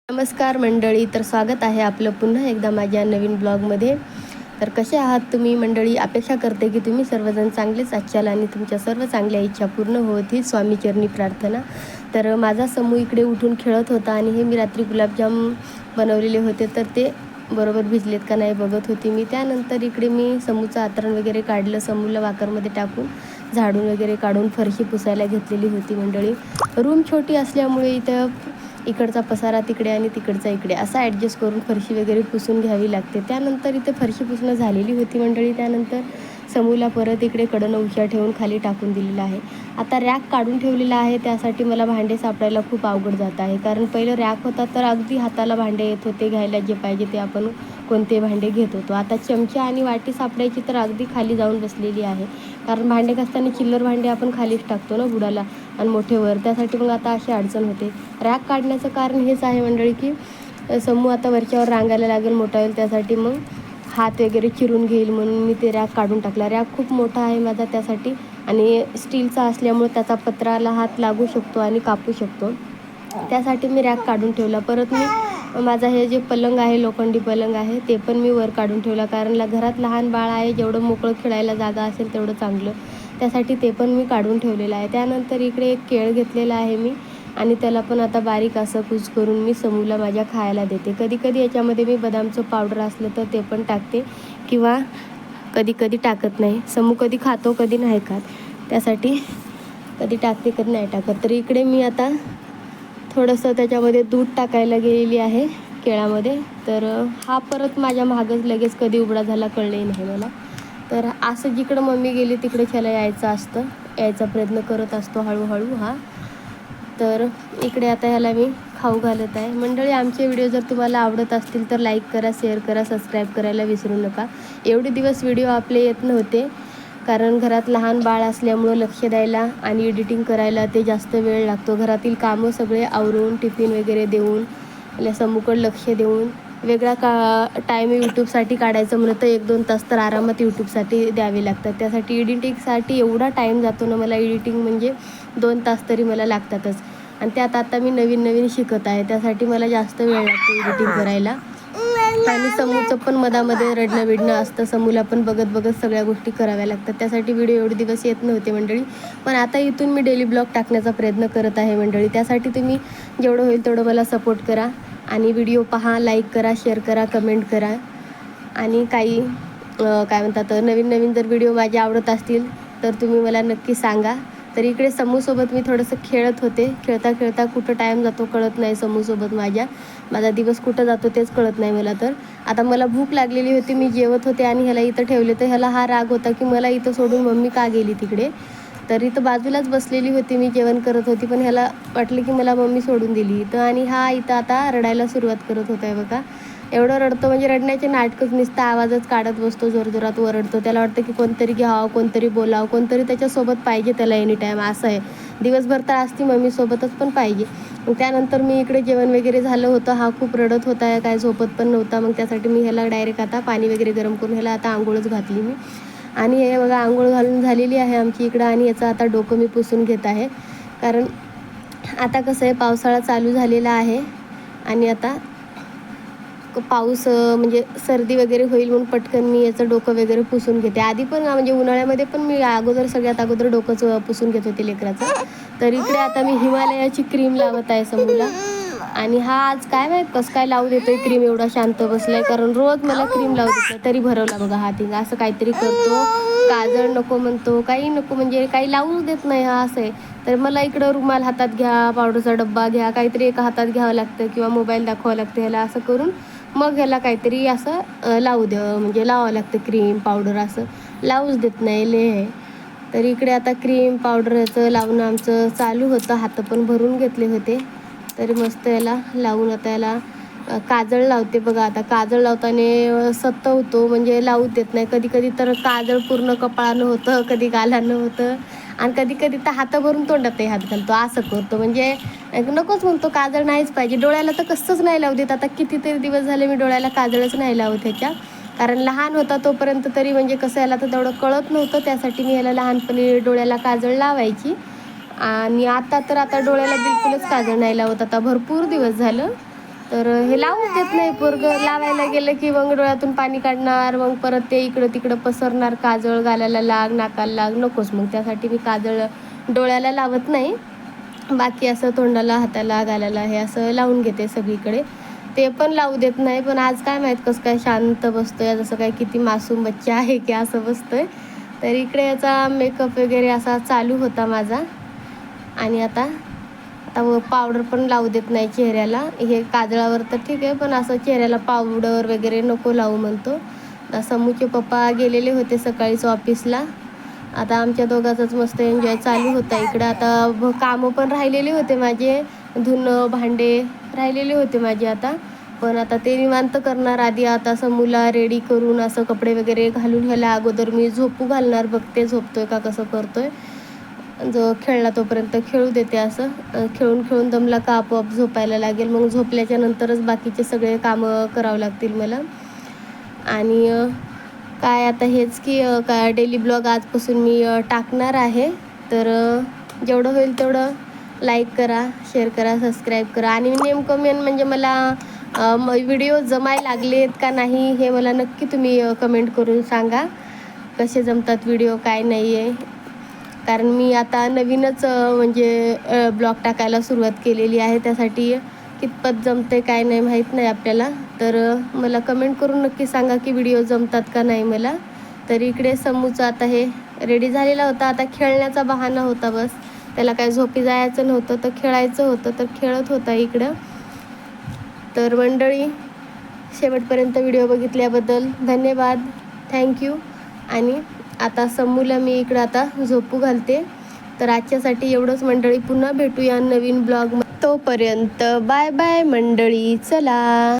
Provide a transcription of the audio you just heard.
नमस्कार मंडळी. तर स्वागत आहे आपलं पुन्हा एकदा माझ्या नवीन ब्लॉगमध्ये. तर कसे आहात तुम्ही मंडळी? अपेक्षा करते की तुम्ही सर्वजण चांगलेच आजच्याल आणि तुमच्या सर्व चांगल्या इच्छा पूर्ण होत ही स्वामीचरणी प्रार्थना. तर माझा समूह इकडे उठून खेळत होता आणि हे मी रात्री गुलाबजाम बनवलेले होते, तर ते बरोबर भिजलेत का नाही बघत होती मी. त्यानंतर इकडे मी समूचं आतरण वगैरे काढलं, समूला वाकरमध्ये टाकून झाडून वगैरे काढून फरशी पुसायला घेतलेली होती मंडळी. रूम छोटी असल्यामुळे इथं इकडचा पसारा तिकडे आणि तिकडचा इकडे असा ॲडजस्ट करून फरशी वगैरे पुसून घ्यावी लागते. त्यानंतर इथे फरशी पुसणं झालेली होती मंडळी. त्यानंतर समूला परत इकडे कडनं उशा ठेवून खाली टाकून दिलेला आहे. आता रॅक काढून ठेवलेला आहे, त्यासाठी मला भांडे सापडायला खूप अवघड जात आहे. कारण पहिलं रॅक होता तर अगदी हाताला भांडे येत होते, घ्यायला जे पाहिजे ते आपण कोणते भांडे घेत होतो. आता चमचा आणि वाटी सापडायची तर अगदी खाली जाऊन बसलेली आहे. कारण भांडे घासताना चिल्लर भांडे आपण खालीच टाकतो ना बुडाला आणि मोठेवर, त्यासाठी मग आता अशी अडचण होते. रॅक काढण्याचं कारण हेच आहे मंडळी की समूह आता वरच्यावर रांगायला लागेल, मोठा होईल, त्यासाठी मग हात वगैरे चिरून घेईल म्हणून मी ते रॅक काढून टाकला. रॅक खूप मोठा आहे माझा त्यासाठी आणि स्टीलचा असल्यामुळे त्याचा पत्राला हात लागू शकतो आणि कापू शकतो, त्यासाठी मी रॅक काढून ठेवला. परत मी माझा हे जे पलंग आहे, लोखंडी पलंग आहे, ते पण मी वर काढून ठेवला. कारण घरात लहान बाळ आहे, जेवढं मोकळं खेळायला जागा असेल तेवढं चांगलं, त्यासाठी ते पण मी काढून ठेवलेलं आहे. त्यानंतर इकडे एक केळ घेतलेला आहे मी आणि त्याला पण आता बारीक असं कूच करून मी समूला माझ्या खायला देते. कधी कधी याच्यामध्ये मी बदामचं पावडर असलं तर ते पण टाकते किंवा कधी कधी टाकत नाही. समू कधी खातो कधी नाही खात, त्यासाठी कधी टाकते कधी नाही टाकत. तर इकडे मी आता थोडंसं त्याच्यामध्ये दूध टाकायला गेलेली आहे केळामध्ये. तर हा परत माझ्या मागच लगेच कधी उघडा झाला कळले नाही मला. तर असं जिकडं मम्मी गेली तिकडे त्याला यायचा प्रयत्न करत असतो हळूहळू हा. तर इकडे आता ह्याला मी खाऊ घालत आहे मंडळी. आमचे व्हिडिओ जर तुम्हाला आवडत असतील तर लाईक करा, शेअर करा, सबस्क्राईब करायला विसरू नका. एवढे दिवस व्हिडिओ आपले येत नव्हते कारण घरात लहान बाळ असल्यामुळं लक्ष द्यायला आणि एडिटिंग करायला ते जास्त वेळ लागतो. घरातील कामं सगळे आवरून टिफिन वगैरे देऊन समूकडे लक्ष देऊन वेगळा टाईम यूट्यूबसाठी काढायचं म्हणलं तर 1-2 तास तर आरामात यूट्यूबसाठी द्यावे लागतात. त्यासाठी एडिटिंगसाठी एवढा टाईम जातो ना मला, एडिटिंग म्हणजे 2 तास तरी मला लागतातच. आणि त्यात आता मी नवीन शिकत आहे, त्यासाठी मला जास्त वेळ लागतो एडिटिंग करायला. आणि समूचं पण मधामध्ये रडणं असतं, समूला पण बघत सगळ्या गोष्टी कराव्या लागतात, त्यासाठी व्हिडिओ एवढे दिवस येत नव्हते मंडळी. पण आता इथून मी डेली ब्लॉग टाकण्याचा प्रयत्न करत आहे मंडळी. त्यासाठी तुम्ही जेवढं होईल तेवढं मला सपोर्ट करा आणि व्हिडिओ पहा, लाईक करा, शेअर करा, कमेंट करा. आणि काही काय म्हणतात, नवीन जर व्हिडिओ माझे आवडत असतील तर तुम्ही मला नक्की सांगा. तर इकडे समूसोबत मी थोडंसं खेळत होते. खेळता कुठं टाईम जातो कळत नाही समूसोबत माझा दिवस कुठं जातो तेच कळत नाही मला. तर आता मला भूक लागलेली होती, मी जेवत होते आणि ह्याला इथं ठेवले. तर ह्याला हा राग होता की मला इथं सोडून मम्मी का गेली तिकडे. तर इथं बाजूलाच बसलेली होती, मी जेवण करत होती, पण ह्याला वाटलं की मला मम्मी सोडून दिली इथं. आणि हा इथं आता रडायला सुरुवात करत होता आहे बघा. एवढं रडतो म्हणजे रडण्याचे नाटकच, नुसतं आवाजच काढत बसतो, जोरजोरात ओरडतो. त्याला वाटतं की कोणतरी घ्यावं, कोणतरी बोलावं, कोणतरी त्याच्यासोबत पाहिजे त्याला एनी टाईम. असं आहे, दिवसभर तर असती मम्मीसोबतच पण पाहिजे. मग त्यानंतर मी इकडे जेवण वगैरे झालं होतं, हा खूप रडत होता, काय झोपत पण नव्हता. मग त्यासाठी मी ह्याला डायरेक्ट आता पाणी वगैरे गरम करून ह्याला आता आंघोळच घातली मी. आणि हे बघा आंघोळ घालून झालेली आहे आमची इकडं. आणि याचं आता डोकं मी पुसून घेत आहे, कारण आता कसं आहे पावसाळा चालू झालेला आहे आणि आता पाऊस म्हणजे सर्दी वगैरे होईल म्हणून पटकन मी याचं डोकं वगैरे पुसून घेते. आधी पण म्हणजे उन्हाळ्यामध्ये पण मी सगळ्यात अगोदर डोकंच पुसून घेत होते लेकराचं. तर इकडे आता मी हिमालयाची क्रीम लावत आहे समूला. आणि हा आज काय माहीत कसं काय लावू देतोय क्रीम, एवढा शांत बसलाय. कारण रोज मला क्रीम लावू देत नाही, तरी भरवला बघा हा तिला. असं काहीतरी करतो, काजळ नको म्हणतो, काही नको, म्हणजे काही लावूच देत नाही हा. असं आहे. तर मला इकडं रुमाल हातात घ्या, पावडरचा डब्बा घ्या, काहीतरी एका हातात घ्यावं लागतं किंवा मोबाईल दाखवावं लागतं ह्याला. असं करून मग ह्याला काहीतरी असं म्हणजे लावावं लागतं, क्रीम पावडर. असं लावूच देत नाही आहे. तर इकडे आता क्रीम पावडर याचं लावून आमचं चालू होतं. हात पण भरून घेतले होते, तरी मस्त याला लावून आता याला काजळ लावते बघा. आता काजळ लावताना सत्त होतो, म्हणजे लावूच देत नाही. कधी तर काजळ पूर्ण कपाळानं होतं, कधी गालानं होतं, आणि कधी तर हात भरून तोंडातही हात घालतो. असं करतो, म्हणजे नकोच म्हणतो, काजळ नाहीच पाहिजे. डोळ्याला तर कसंच नाही लावू देत. आता कितीतरी दिवस झाले मी डोळ्याला काजळच नाही लावत ह्याच्या. कारण लहान होता तोपर्यंत तरी म्हणजे कसं याला तर तेवढं कळत नव्हतं, त्यासाठी मी याला लहानपणी डोळ्याला काजळ लावायची. आणि आता डोळ्याला बिलकुलच काजळ नाही लावत, आता भरपूर दिवस झालं. तर हे लावूच देत नाही पोरगं. लावायला गेलं की मग डोळ्यातून पाणी काढणार, मग परत ते इकडं तिकडं पसरणार, काजळ घालायला लाग, नाकाला लाग, नकोच. मग त्यासाठी मी काजळ डोळ्याला लावत नाही, बाकी असं तोंडाला, हाताला घालायला हे असं लावून घेते सगळीकडे. ते पण लावू देत नाही. पण आज काय माहीत कसं काय शांत बसतोय, जसं काय किती मासूम बच्चा आहे की असं बसतोय. तर इकडे याचा मेकअप वगैरे असा चालू होता माझा. आणि आता पावडर पण लावू देत नाही चेहऱ्याला. हे काजळावर तर ठीक आहे, पण असं चेहऱ्याला पावडर वगैरे नको लावू म्हणतो. समूचे पप्पा गेलेले होते सकाळीच ऑफिसला. आता आमच्या दोघांचाच मस्त एन्जॉय चालू होता इकडं. आता कामं पण राहिलेले होते माझे, धुणं भांडे राहिलेले होते माझे आता. पण आता ते निवांत करणार आधी. आता समूला रेडी करून असं कपडे वगैरे घालून ह्याला अगोदर मी झोपू घालणार, बघते झोपतोय का कसं करतोय. जो खेळला तोपर्यंत खेळू देते. असं खेळून खेळून दमला का आपोआप झोपायला लागेल. मग झोपल्याच्या नंतरच बाकीचे सगळे कामं करावं लागतील मला. आणि काय आता हेच की काय डेली ब्लॉग आजपासून मी टाकणार आहे. तर जेवढं होईल तेवढं लाईक करा, शेअर करा, सबस्क्राईब करा. आणि नेमकं मेन म्हणजे मला व्हिडिओ जमाय लागलेत का नाही हे मला नक्की तुम्ही कमेंट करून सांगा. कसे जमतात व्हिडिओ, काय नाही आहे. कारण मी आता नवीनच म्हणजे ब्लॉग टाकायला सुरुवात केलेली आहे. त्यासाठी कितपत जमते काय नाही माहीत नाही आपल्याला. तर मला कमेंट करून नक्की सांगा की व्हिडिओ जमतात का नाही मला. तर इकडे समूचं आता हे रेडी झालेला होता. आता खेळण्याचा बहाणा होता बस. त्याला काय झोपी जायचं नव्हतं, तर खेळायचं होतं, तर खेळत होता इकडं. तर मंडळी, शेवटपर्यंत व्हिडिओ बघितल्याबद्दल धन्यवाद, थँक्यू. आणि आता समूला मी इकडं आता झोपू घालते. तर आजच्यासाठी एवढंच मंडळी. पुन्हा भेटूया नवीन ब्लॉग. तोपर्यंत बाय बाय मंडळी, चला.